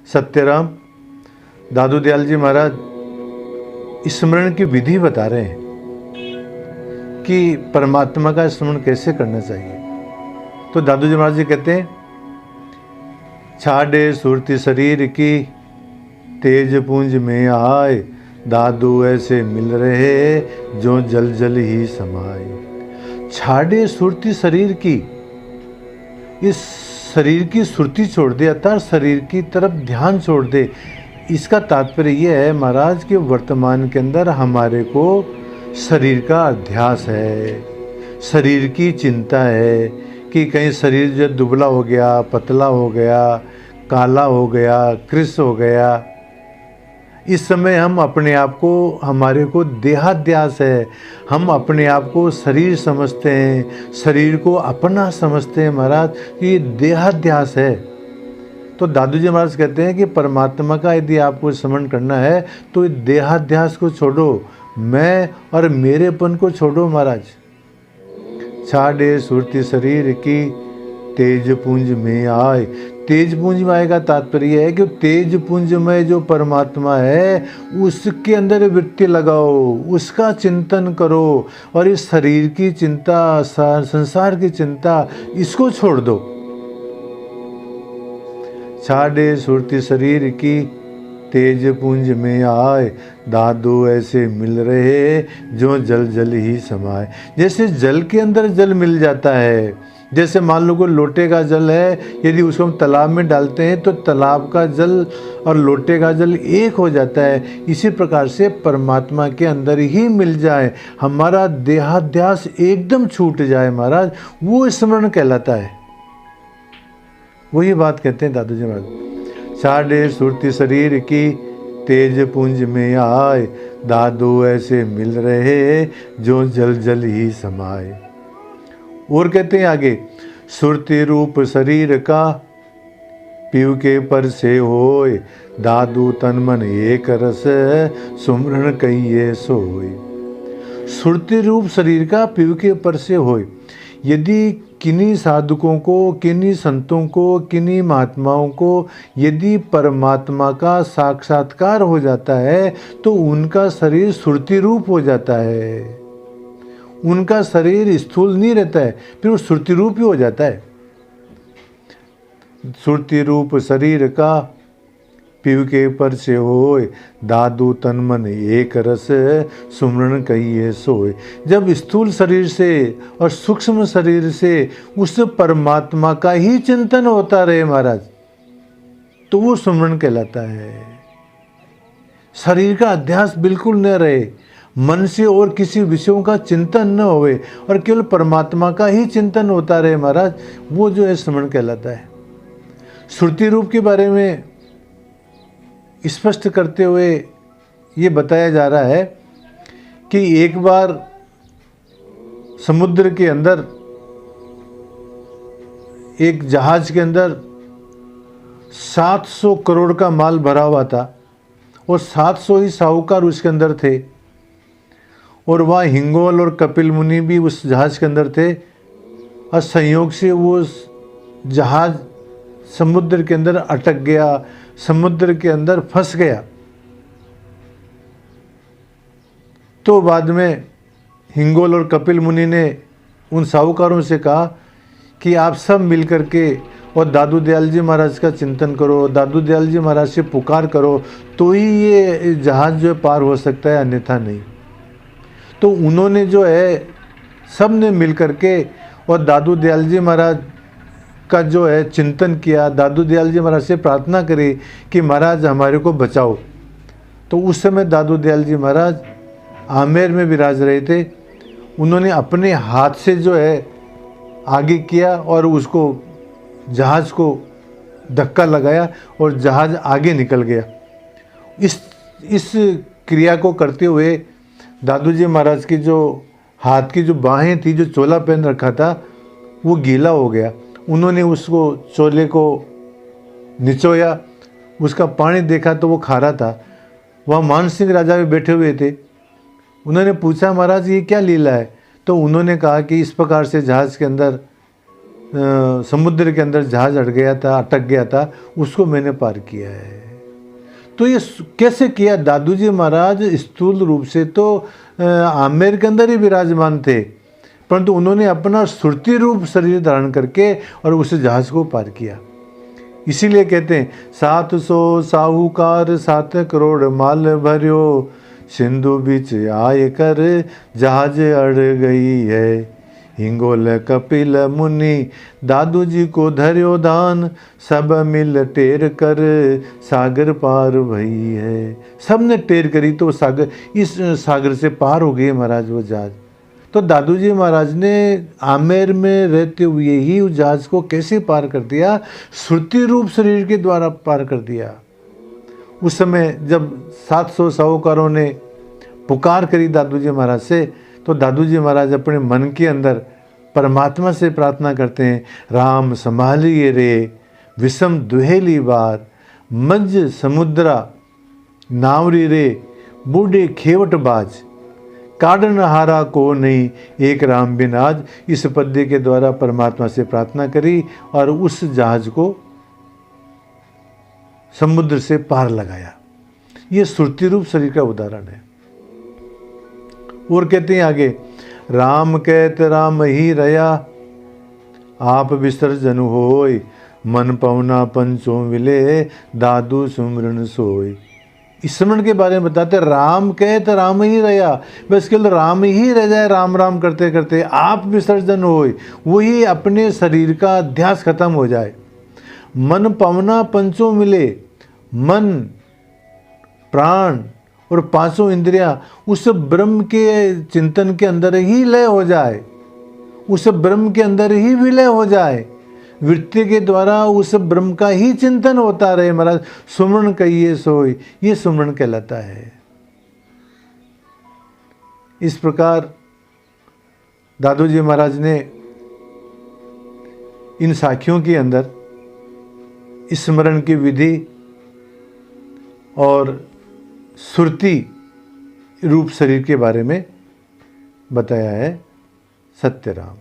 सत्यराम दादू दयाल जी महाराज स्मरण की विधि बता रहे हैं कि परमात्मा का स्मरण कैसे करना चाहिए। तो दादू जी महाराज जी कहते हैं, छाड़े सुरती शरीर की तेज पुंज में आए, दादू ऐसे मिल रहे जो जल जल ही समाए। छाड़े सुरती शरीर की, इस शरीर की सुरती छोड़ दे अर्थात शरीर की तरफ ध्यान छोड़ दे। इसका तात्पर्य यह है महाराज कि वर्तमान के अंदर हमारे को शरीर का अध्यास है, शरीर की चिंता है कि कहीं शरीर जो दुबला हो गया, पतला हो गया, काला हो गया, कृश हो गया। इस समय हम अपने आप को, हमारे को देहाध्यास है, हम अपने आप को शरीर समझते हैं, शरीर को अपना समझते हैं महाराज, ये देहाध्यास है। तो दादू जी महाराज कहते हैं कि परमात्मा का यदि आपको स्मरण करना है तो देहाध्यास को छोड़ो, मैं और मेरेपन को छोड़ो महाराज। छाड़े सुरती शरीर की तेज पुंज में आए। तेज पुंज में आए का तात्पर्य है कि तेज पुंज में जो परमात्मा है उसके अंदर वृत्ति लगाओ, उसका चिंतन करो और इस शरीर की चिंता, संसार की चिंता, इसको छोड़ दो। छाड़े सुरती शरीर की तेज पुंज में आए, दादू ऐसे मिल रहे जो जल जल ही समाए। जैसे जल के अंदर जल मिल जाता है, जैसे मान लो कोई लोटे का जल है, यदि उसको हम तालाब में डालते हैं तो तालाब का जल और लोटे का जल एक हो जाता है। इसी प्रकार से परमात्मा के अंदर ही मिल जाए, हमारा देहाध्यास एकदम छूट जाए महाराज, वो स्मरण कहलाता है। वही बात कहते हैं दादू जी महाराज। छाड़े सुरती शरीर की तेज पुंज में आए, दादू ऐसे मिल रहे जो जल जल ही समाए। और कहते हैं आगे, सुरती रूप शरीर का पीव के पर से होए, दादू तन मन एक रस सुमरण कहिए सोए। सुरती रूप शरीर का पीव के पर से होए। यदि किन्हीं साधुकों को, किन्हीं संतों को, किन्हीं महात्माओं को यदि परमात्मा का साक्षात्कार हो जाता है तो उनका शरीर सुरती रूप हो जाता है, उनका शरीर स्थूल नहीं रहता है, फिर वो सुरती रूप ही हो जाता है। सुरती रूप शरीर का पीव के पर से होए, दादू तन मन एक रस सुमरण कहिए सोए। जब स्थूल शरीर से और सूक्ष्म शरीर से उस परमात्मा का ही चिंतन होता रहे महाराज, तो वो सुमरण कहलाता है। शरीर का अध्यास बिल्कुल न रहे, मन से और किसी विषयों का चिंतन न होवे और केवल परमात्मा का ही चिंतन होता रहे महाराज, वो जो है स्मरण कहलाता है। श्रुति रूप के बारे में स्पष्ट करते हुए ये बताया जा रहा है कि एक बार समुद्र के अंदर एक जहाज के अंदर 700 करोड़ का माल भरा हुआ था और 700 ही साहूकार उसके अंदर थे और वहाँ हिंगोल और कपिल मुनि भी उस जहाज के अंदर थे और संयोग से वो जहाज समुद्र के अंदर अटक गया, समुद्र के अंदर फंस गया। तो बाद में हिंगोल और कपिल मुनि ने उन साहूकारों से कहा कि आप सब मिल करके और दादू दयाल जी महाराज का चिंतन करो, दादू दयाल जी महाराज से पुकार करो तो ही ये जहाज जो है पार हो सकता है, अन्यथा नहीं। तो उन्होंने जो है सब ने मिल करके और दादू दयाल जी महाराज का जो है चिंतन किया, दादू दयाल जी महाराज से प्रार्थना करी कि महाराज हमारे को बचाओ। तो उस समय दादू दयाल जी महाराज आमेर में विराज रहे थे। उन्होंने अपने हाथ से जो है आगे किया और उसको जहाज को धक्का लगाया और जहाज आगे निकल गया। इस क्रिया को करते हुए दादू जी महाराज की जो हाथ की जो बाहें थी, जो चोला पहन रखा था, वो गीला हो गया। उन्होंने उसको चोले को निचोया, उसका पानी देखा तो वो खारा था। वहाँ मान सिंह राजा भी बैठे हुए थे। उन्होंने पूछा महाराज ये क्या लीला है? तो उन्होंने कहा कि इस प्रकार से जहाज़ के अंदर समुद्र के अंदर जहाज अटक गया था, उसको मैंने पार किया है। तो ये कैसे किया? दादू जी महाराज स्थूल रूप से तो आमेर के अंदर ही विराजमान थे, परंतु उन्होंने अपना सुरती रूप शरीर धारण करके और उस जहाज को पार किया। इसीलिए कहते हैं 700 साहूकार 7 करोड़ माल भर्यो, सिंधु बीच आय कर जहाज अड़ गई है। हिंगोल कपिल मुनि दादू जी को धर्यो दान, सब मिल टेर कर सागर पार भई है। सब ने टेर करी तो सागर, इस सागर से पार हो गए महाराज वो जहाज। तो दादू जी महाराज ने आमेर में रहते हुए ही उस जहाज को कैसे पार कर दिया? श्रुति रूप शरीर के द्वारा पार कर दिया। उस समय जब 700 साहूकारों ने पुकार करी दादू जी महाराज से, तो दादू जी महाराज अपने मन के अंदर परमात्मा से प्रार्थना करते हैं, राम संभालिए रे विषम दुहेली बार, मज समुद्रा नावरी रे बूढ़े खेवट बाज, काढ़न हारा को नहीं एक राम बिन आज। इस पद्य के द्वारा परमात्मा से प्रार्थना करी और उस जहाज को समुद्र से पार लगाया। ये सुरती रूप शरीर का उदाहरण है। और कहते हैं आगे, राम कहत राम ही रया, आप विसर्जन होय, मन पवना पंचों विले, दादू सुमरन सोय। इस स्मरण के बारे में बताते, राम कहत राम ही रया, बस केवल राम ही रह जाए, राम राम करते करते आप विसर्जन होय, वही अपने शरीर का अध्यास खत्म हो जाए। मन पवना पंचों मिले, मन प्राण और पांचों इंद्रियां उस ब्रह्म के चिंतन के अंदर ही लय हो जाए, उस ब्रह्म के अंदर ही विलय हो जाए, वृत्ति के द्वारा उस ब्रह्म का ही चिंतन होता रहे। महाराज सुमरण कहिए सोई, ये सुमरण कहलाता है। इस प्रकार दादू जी महाराज ने इन साखियों के अंदर स्मरण की विधि और सुरती रूप शरीर के बारे में बताया है। सत्यराम।